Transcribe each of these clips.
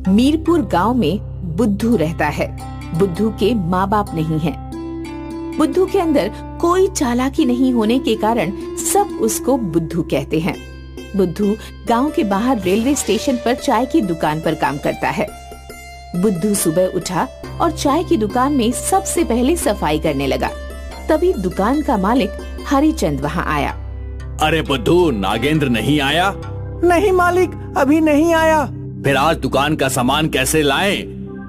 मीरपुर गांव में बुद्धू रहता है। बुद्धू के माँ बाप नहीं हैं। बुद्धू के अंदर कोई चालाकी नहीं होने के कारण सब उसको बुद्धू कहते हैं। बुद्धू गांव के बाहर रेलवे स्टेशन पर चाय की दुकान पर काम करता है। बुद्धू सुबह उठा और चाय की दुकान में सबसे पहले सफाई करने लगा। तभी दुकान का मालिक हरिचंद वहाँ आया। अरे बुद्धू, नागेंद्र नहीं आया? नहीं मालिक, अभी नहीं आया। फिर आज दुकान का सामान कैसे लाएं?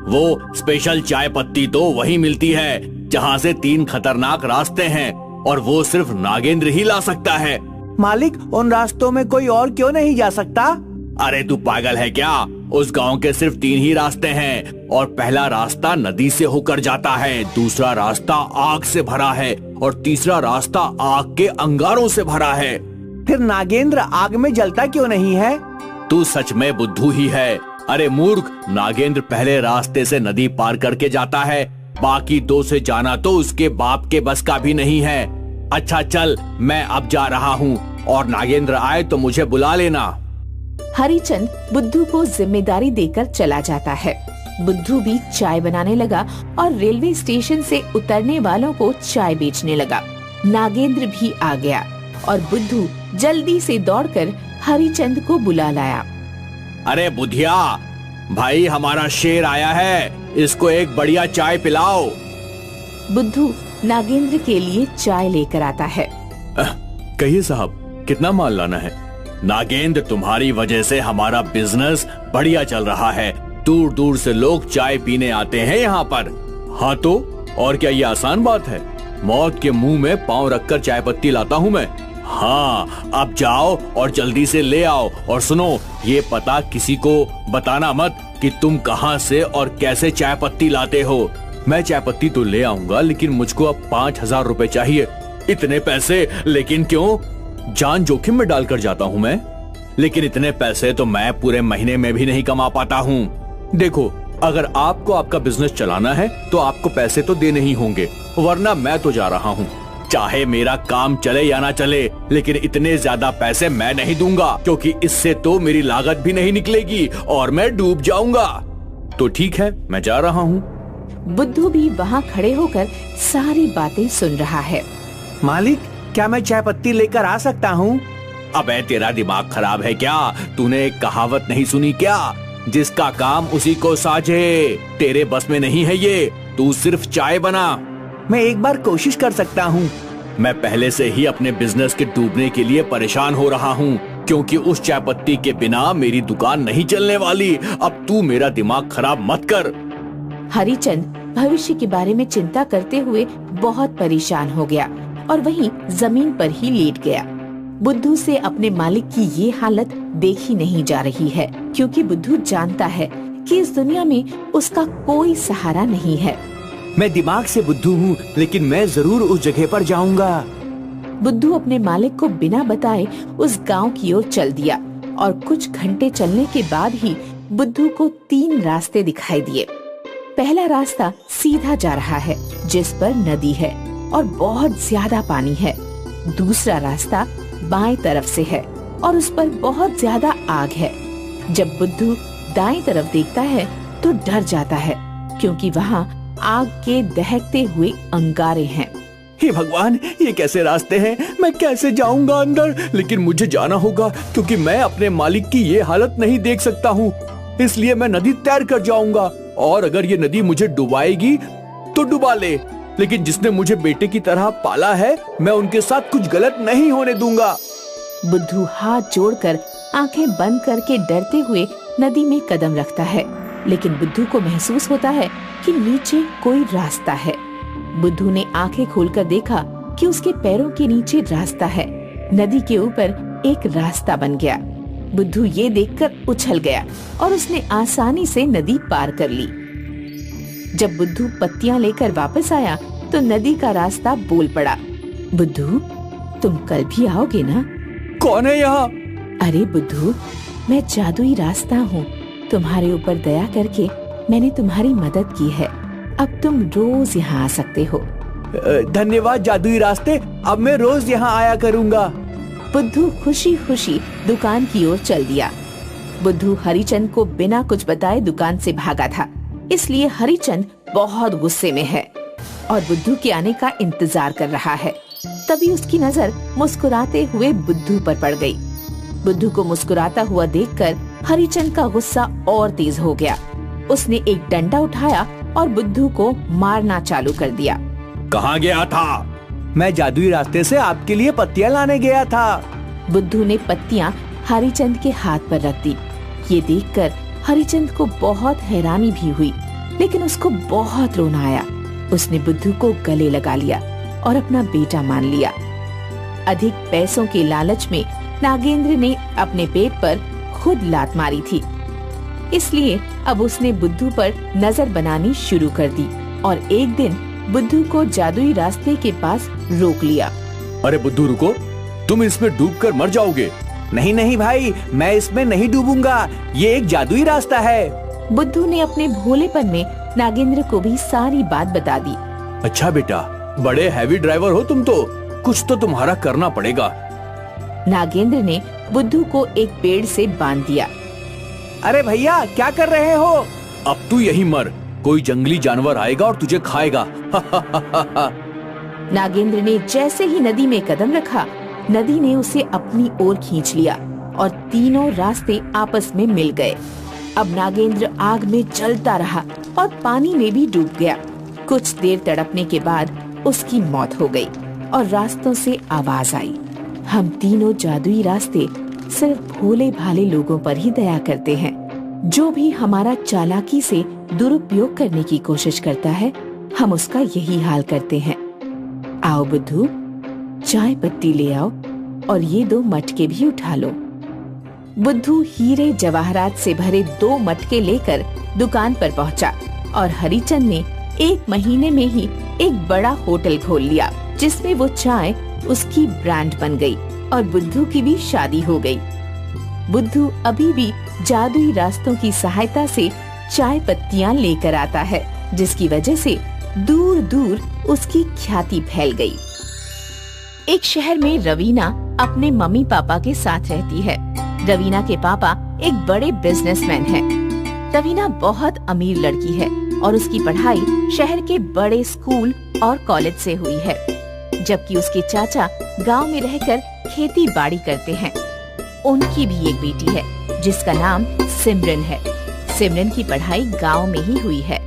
वो स्पेशल चाय पत्ती तो वही मिलती है जहाँ से 3 खतरनाक रास्ते हैं और वो सिर्फ नागेंद्र ही ला सकता है। मालिक, उन रास्तों में कोई और क्यों नहीं जा सकता? अरे तू पागल है क्या? उस गांव के सिर्फ 3 ही रास्ते हैं और पहला रास्ता नदी से होकर जाता है, दूसरा रास्ता आग से भरा है और तीसरा रास्ता आग के अंगारों से भरा है। फिर नागेंद्र आग में जलता क्यों नहीं है? तू सच में बुद्धू ही है। अरे मूर्ख, नागेंद्र पहले रास्ते से नदी पार करके जाता है, बाकी 2 से जाना तो उसके बाप के बस का भी नहीं है। अच्छा चल, मैं अब जा रहा हूँ और नागेंद्र आए तो मुझे बुला लेना। हरिचंद बुद्धू को जिम्मेदारी देकर चला जाता है। बुद्धू भी चाय बनाने लगा और रेलवे स्टेशन से उतरने वालों को चाय बेचने लगा। नागेंद्र भी आ गया और बुद्धू जल्दी से दौड़कर हरिचंद को बुला लाया। अरे बुधिया भाई, हमारा शेर आया है, इसको एक बढ़िया चाय पिलाओ। बुद्धू नागेंद्र के लिए चाय लेकर आता है। कहिए साहब, कितना माल लाना है? नागेंद्र, तुम्हारी वजह से हमारा बिजनेस बढ़िया चल रहा है। दूर दूर से लोग चाय पीने आते हैं यहाँ पर। हाँ तो और क्या ये आसान बात है? मौत के मुंह में पाँव रखकर चाय पत्ती लाता हूँ मैं। हाँ, अब जाओ और जल्दी से ले आओ। और सुनो, ये पता किसी को बताना मत कि तुम कहाँ से और कैसे चाय पत्ती लाते हो। मैं चाय पत्ती तो ले आऊंगा, लेकिन मुझको अब 5000 रुपए चाहिए। इतने पैसे? लेकिन क्यों? जान जोखिम में डालकर जाता हूँ मैं, लेकिन इतने पैसे तो मैं पूरे महीने में भी नहीं कमा पाता हूँ। देखो, अगर आपको आपका बिजनेस चलाना है तो आपको पैसे तो देने ही होंगे, वरना मैं तो जा रहा हूँ। चाहे मेरा काम चले या ना चले, लेकिन इतने ज्यादा पैसे मैं नहीं दूंगा, क्योंकि इससे तो मेरी लागत भी नहीं निकलेगी और मैं डूब जाऊंगा। तो ठीक है, मैं जा रहा हूँ। बुद्धू भी वहाँ खड़े होकर सारी बातें सुन रहा है। मालिक, क्या मैं चाय पत्ती लेकर आ सकता हूँ? अबे तेरा दिमाग खराब है क्या? तूने एक कहावत नहीं सुनी क्या? जिसका काम उसी को साझे। तेरे बस में नहीं है ये, तू सिर्फ चाय बना। मैं एक बार कोशिश कर सकता हूँ। मैं पहले से ही अपने बिजनेस के डूबने के लिए परेशान हो रहा हूँ, क्योंकि उस चाय पत्ती के बिना मेरी दुकान नहीं चलने वाली। अब तू मेरा दिमाग खराब मत कर। हरिचंद भविष्य के बारे में चिंता करते हुए बहुत परेशान हो गया और वहीं जमीन पर ही लेट गया। बुद्धू से अपने मालिक की ये हालत देखी नहीं जा रही है, क्योंकि बुद्धू जानता है कि इस दुनिया में उसका कोई सहारा नहीं है। मैं दिमाग से बुद्धू हूँ, लेकिन मैं जरूर उस जगह पर जाऊंगा। बुद्धू अपने मालिक को बिना बताए उस गांव की ओर चल दिया और कुछ घंटे चलने के बाद ही बुद्धू को 3 रास्ते दिखाई दिए। पहला रास्ता सीधा जा रहा है, जिस पर नदी है और बहुत ज्यादा पानी है। दूसरा रास्ता बाएं तरफ से है और उस पर बहुत ज्यादा आग है। जब बुद्धू दाएं तरफ देखता है तो डर जाता है, क्योंकि वहाँ आग के दहकते हुए अंगारे हैं। हे भगवान, ये कैसे रास्ते हैं? मैं कैसे जाऊंगा अंदर? लेकिन मुझे जाना होगा, क्योंकि मैं अपने मालिक की ये हालत नहीं देख सकता हूँ। इसलिए मैं नदी तैर कर जाऊंगा, और अगर ये नदी मुझे डुबाएगी तो डुबा ले, लेकिन जिसने मुझे बेटे की तरह पाला है, मैं उनके साथ कुछ गलत नहीं होने दूंगा। बुद्धू हाथ जोड़कर आंखें बंद करके डरते हुए नदी में कदम रखता है, लेकिन बुद्धू को महसूस होता है कि नीचे कोई रास्ता है। बुद्धू ने आंखें खोलकर देखा कि उसके पैरों के नीचे रास्ता है। नदी के ऊपर एक रास्ता बन गया। बुद्धू ये देखकर उछल गया और उसने आसानी से नदी पार कर ली। जब बुद्धू पत्तियां लेकर वापस आया तो नदी का रास्ता बोल पड़ा। बुद्धू, तुम कल भी आओगे ना? कौन है यहाँ? अरे बुद्धू, मैं जादुई रास्ता हूँ। तुम्हारे ऊपर दया करके मैंने तुम्हारी मदद की है। अब तुम रोज यहाँ आ सकते हो। धन्यवाद जादुई रास्ते, अब मैं रोज यहाँ आया करूँगा। बुद्धू खुशी खुशी दुकान की ओर चल दिया। बुद्धू हरिचंद को बिना कुछ बताए दुकान से भागा था, इसलिए हरिचंद बहुत गुस्से में है और बुद्धू के आने का इंतजार कर रहा है। तभी उसकी नजर मुस्कुराते हुए बुद्धू पर पड़ गई। बुद्धू को मुस्कुराता हुआ देखकर हरिचंद का गुस्सा और तेज हो गया। उसने एक डंडा उठाया और बुद्धू को मारना चालू कर दिया। कहाँ गया था? मैं जादुई रास्ते से आपके लिए पत्तियां लाने गया था। बुद्धू ने पत्तियां हरिचंद के हाथ पर रख दी। ये देखकर हरिचंद को बहुत हैरानी भी हुई, लेकिन उसको बहुत रोना आया। उसने बुद्धू को गले लगा लिया और अपना बेटा मान लिया। अधिक पैसों के लालच में नागेंद्र ने अपने पेट पर खुद लात मारी थी, इसलिए अब उसने बुद्धू पर नजर बनानी शुरू कर दी और एक दिन बुद्धू को जादुई रास्ते के पास रोक लिया। अरे बुद्धू रुको, तुम इसमें डूबकर मर जाओगे। नहीं नहीं भाई, मैं इसमें नहीं डूबूंगा, ये एक जादुई रास्ता है। बुद्धू ने अपने भोलेपन में नागेंद्र को भी सारी बात बता दी। अच्छा बेटा, बड़े हैवी ड्राइवर हो तुम तो, कुछ तो तुम्हारा करना पड़ेगा। नागेंद्र ने बुद्धू को एक पेड़ से बांध दिया। अरे भैया, क्या कर रहे हो? अब तू यहीं मर, कोई जंगली जानवर आएगा और तुझे खाएगा। नागेंद्र ने जैसे ही नदी में कदम रखा, नदी ने उसे अपनी ओर खींच लिया और तीनों रास्ते आपस में मिल गए। अब नागेंद्र आग में जलता रहा और पानी में भी डूब गया। कुछ देर तड़पने के बाद उसकी मौत हो गई और रास्तों से आवाज आई, हम तीनों जादुई रास्ते सिर्फ भोले भाले लोगों पर ही दया करते हैं। जो भी हमारा चालाकी से दुरुपयोग करने की कोशिश करता है, हम उसका यही हाल करते हैं। आओ बुद्धू, चाय पत्ती ले आओ और ये 2 मटके भी उठा लो। बुद्धू हीरे जवाहरात से भरे 2 मटके लेकर दुकान पर पहुंचा और हरिचंद ने 1 महीने में ही एक बड़ा होटल खोल लिया, जिसमें वो चाय उसकी ब्रांड बन गई और बुद्धू की भी शादी हो गई। बुद्धू अभी भी जादुई रास्तों की सहायता से चाय पत्तियां लेकर आता है, जिसकी वजह से दूर दूर उसकी ख्याति फैल गई। एक शहर में रवीना अपने मम्मी पापा के साथ रहती है। रवीना के पापा एक बड़े बिजनेसमैन हैं। रवीना बहुत अमीर लड़की है और उसकी पढ़ाई शहर के बड़े स्कूल और कॉलेज से हुई है, जबकि उसके चाचा गांव में रहकर खेती बाड़ी करते हैं। उनकी भी एक बेटी है जिसका नाम सिमरन है। सिमरन की पढ़ाई गांव में ही हुई है।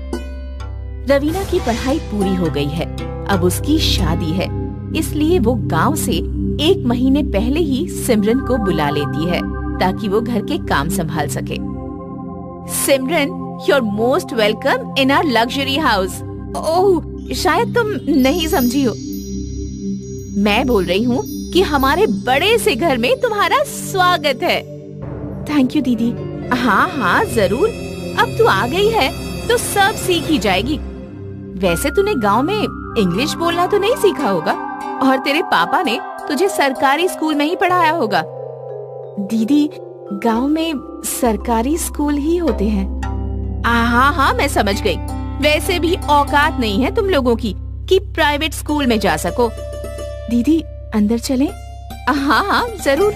रवीना की पढ़ाई पूरी हो गई है, अब उसकी शादी है, इसलिए वो गांव से 1 महीने पहले ही सिमरन को बुला लेती है ताकि वो घर के काम संभाल सके। सिमरन, you're most welcome in our luxury house. ओह, शायद तुम नहीं समझी हो। मैं बोल रही हूँ कि हमारे बड़े से घर में तुम्हारा स्वागत है। थैंक यू दीदी। हाँ हाँ जरूर, अब तू आ गई है तो सब सीख ही जाएगी। वैसे तूने गांव में इंग्लिश बोलना तो नहीं सीखा होगा और तेरे पापा ने तुझे सरकारी स्कूल में ही पढ़ाया होगा। दीदी, गांव में सरकारी स्कूल ही होते हैं। हाँ हाँ मैं समझ गई। वैसे भी औकात नहीं है तुम लोगों की कि प्राइवेट स्कूल में जा सको। दीदी अंदर चलें? हाँ हाँ जरूर।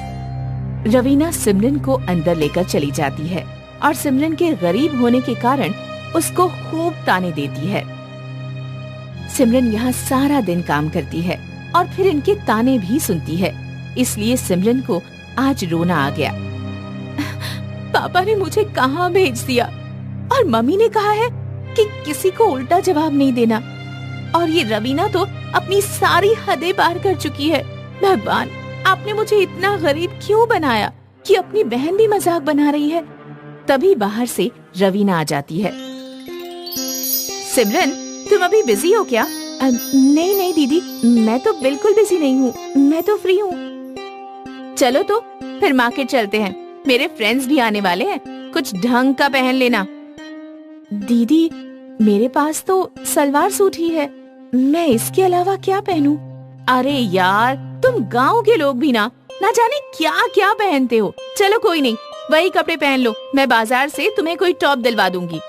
रवीना सिमरन को अंदर लेकर चली जाती है और सिमरन के गरीब होने के कारण उसको खूब ताने देती है। सिमरन यहाँ सारा दिन काम करती है और फिर इनके ताने भी सुनती है, इसलिए सिमरन को आज रोना आ गया। पापा ने मुझे कहाँ भेज दिया और मम्मी ने कहा है कि किसी को उल्टा जवाब नहीं देना, और ये रवीना तो अपनी सारी हदें पार कर चुकी है। भगवान, आपने मुझे इतना गरीब क्यों बनाया कि अपनी बहन भी मजाक बना रही है। तभी बाहर से रवीना आ जाती है। सिमरन, तुम अभी बिजी हो क्या? नहीं नहीं दीदी, मैं तो बिल्कुल बिजी नहीं हूँ, मैं तो फ्री हूँ। चलो तो फिर मार्केट चलते हैं, मेरे फ्रेंड्स भी आने वाले हैं, कुछ ढंग का पहन लेना। दीदी, मेरे पास तो सलवार सूट ही है, मैं इसके अलावा क्या पहनूं? अरे यार, तुम गांव के लोग भी ना जाने क्या क्या पहनते हो। चलो कोई नहीं, वही कपड़े पहन लो, मैं बाजार से तुम्हें कोई टॉप दिलवा दूंगी।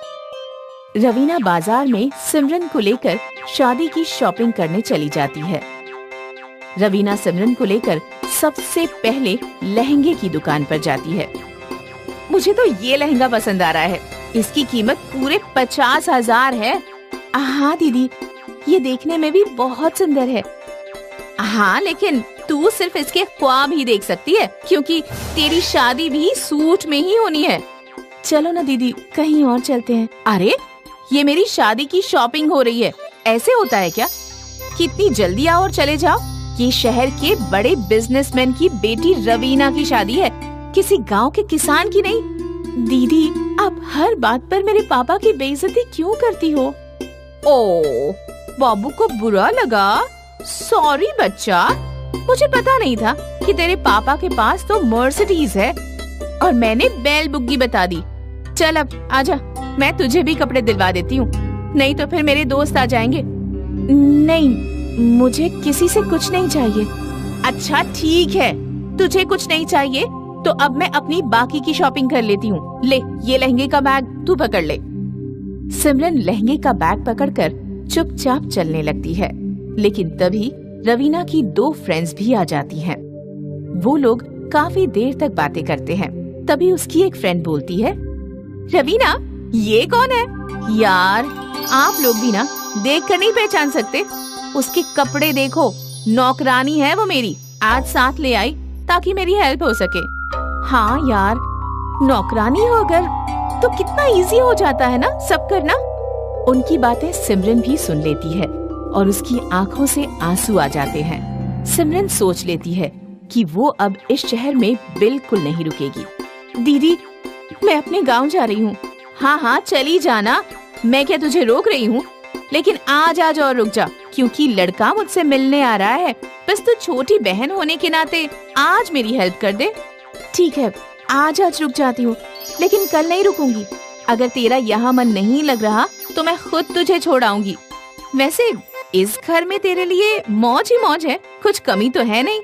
रवीना बाजार में सिमरन को लेकर शादी की शॉपिंग करने चली जाती है। रवीना सिमरन को लेकर सबसे पहले लहंगे की दुकान पर जाती है। मुझे तो ये लहंगा पसंद आ रहा है। इसकी कीमत पूरे 50,000 है। हाँ दीदी, ये देखने में भी बहुत सुंदर है। हाँ, लेकिन तू सिर्फ इसके ख्वाब ही देख सकती है, क्योंकि तेरी शादी भी सूट में ही होनी है। चलो ना दीदी, कहीं और चलते हैं। अरे, ये मेरी शादी की शॉपिंग हो रही है, ऐसे होता है क्या? कितनी जल्दी आओ और चले जाओ। ये शहर के बड़े बिजनेसमैन की बेटी रवीना की शादी है, किसी गांव के किसान की नहीं। दीदी, आप हर बात पर मेरे पापा की बेइज्जती क्यों करती हो? ओ, बाबू को बुरा लगा? सॉरी बच्चा, मुझे पता नहीं था कि तेरे पापा के पास तो मर्सिडीज है और मैंने बैल बुग्गी बता दी। चल अब आजा, मैं तुझे भी कपड़े दिलवा देती हूँ, नहीं तो फिर मेरे दोस्त आ जाएंगे। नहीं, मुझे किसी से कुछ नहीं चाहिए। अच्छा ठीक है, तुझे कुछ नहीं चाहिए तो अब मैं अपनी बाकी की शॉपिंग कर लेती हूँ। ले, ये लहंगे का बैग तू पकड़ ले। सिमरन लहंगे का बैग पकड़कर चुपचाप चलने लगती है, लेकिन तभी रवीना की 2 फ्रेंड्स भी आ जाती हैं। वो लोग काफी देर तक बातें करते हैं। तभी उसकी एक फ्रेंड बोलती है, रवीना, ये कौन है? यार, आप लोग भी ना देखकर नहीं पहचान सकते? उसके कपड़े देखो, नौकरानी है वो मेरी, आज साथ ले आई ताकि मेरी हेल्प हो सके। हाँ यार, नौकरानी हो अगर तो कितना इजी हो जाता है ना सब करना। उनकी बातें सिमरन भी सुन लेती है और उसकी आंखों से आंसू आ जाते हैं। सिमरन सोच लेती है कि वो अब इस शहर में बिल्कुल नहीं रुकेगी। दीदी, मैं अपने गांव जा रही हूँ। हाँ हाँ, चली जाना, मैं क्या तुझे रोक रही हूँ, लेकिन आज और रुक जा, क्योंकि लड़का मुझसे मिलने आ रहा है। बस तू छोटी बहन होने के नाते आज मेरी हेल्प कर दे। ठीक है, आज रुक जाती हूँ, लेकिन कल नहीं रुकूंगी। अगर तेरा यहाँ मन नहीं लग रहा तो मैं खुद तुझे छोड़ आऊंगी। वैसे इस घर में तेरे लिए मौज ही मौज है, कुछ कमी तो है नहीं।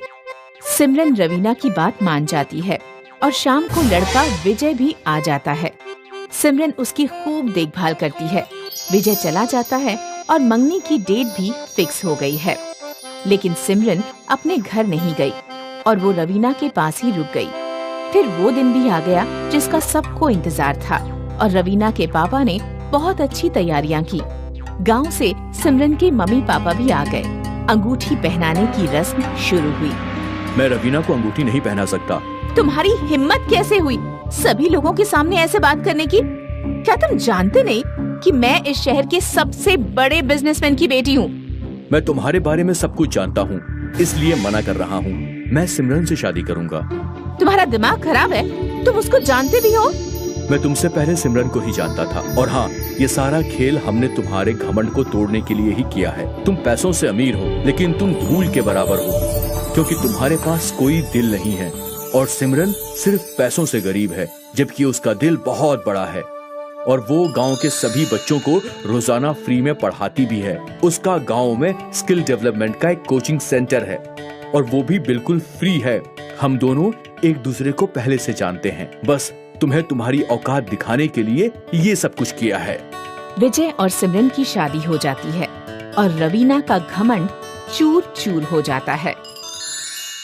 सिमरन रवीना की बात मान जाती है और शाम को लड़का विजय भी आ जाता है। सिमरन उसकी खूब देखभाल करती है। विजय चला जाता है और मंगनी की डेट भी फिक्स हो गई है, लेकिन सिमरन अपने घर नहीं गई और वो रवीना के पास ही रुक गई। फिर वो दिन भी आ गया जिसका सबको इंतजार था और रवीना के पापा ने बहुत अच्छी तैयारियां की। गांव से सिमरन के मम्मी पापा भी आ गए। अंगूठी पहनाने की रस्म शुरू हुई। मैं रवीना को अंगूठी नहीं पहना सकता। तुम्हारी हिम्मत कैसे हुई सभी लोगों के सामने ऐसे बात करने की? क्या तुम जानते नहीं कि मैं इस शहर के सबसे बड़े बिजनेसमैन की बेटी हूँ? मैं तुम्हारे बारे में सब कुछ जानता हूँ, इसलिए मना कर रहा हूँ। मैं सिमरन से शादी करूँगा। तुम्हारा दिमाग खराब है? तुम उसको जानते भी हो? मैं तुमसे पहले सिमरन को ही जानता था, और हाँ, ये सारा खेल हमने तुम्हारे घमंड को तोड़ने के लिए ही किया है। तुम पैसों से अमीर हो, लेकिन तुम धूल के बराबर हो, क्योंकि तुम्हारे पास कोई दिल नहीं है, और सिमरन सिर्फ पैसों से गरीब है, जबकि उसका दिल बहुत बड़ा है और वो गांव के सभी बच्चों को रोजाना फ्री में पढ़ाती भी है। उसका गांव में स्किल डेवलपमेंट का एक कोचिंग सेंटर है और वो भी बिल्कुल फ्री है। हम दोनों एक दूसरे को पहले से जानते हैं, बस तुम्हें तुम्हारी औकात दिखाने के लिए ये सब कुछ किया है। विजय और सिमरन की शादी हो जाती है और रवीना का घमंड चूर चूर हो जाता है।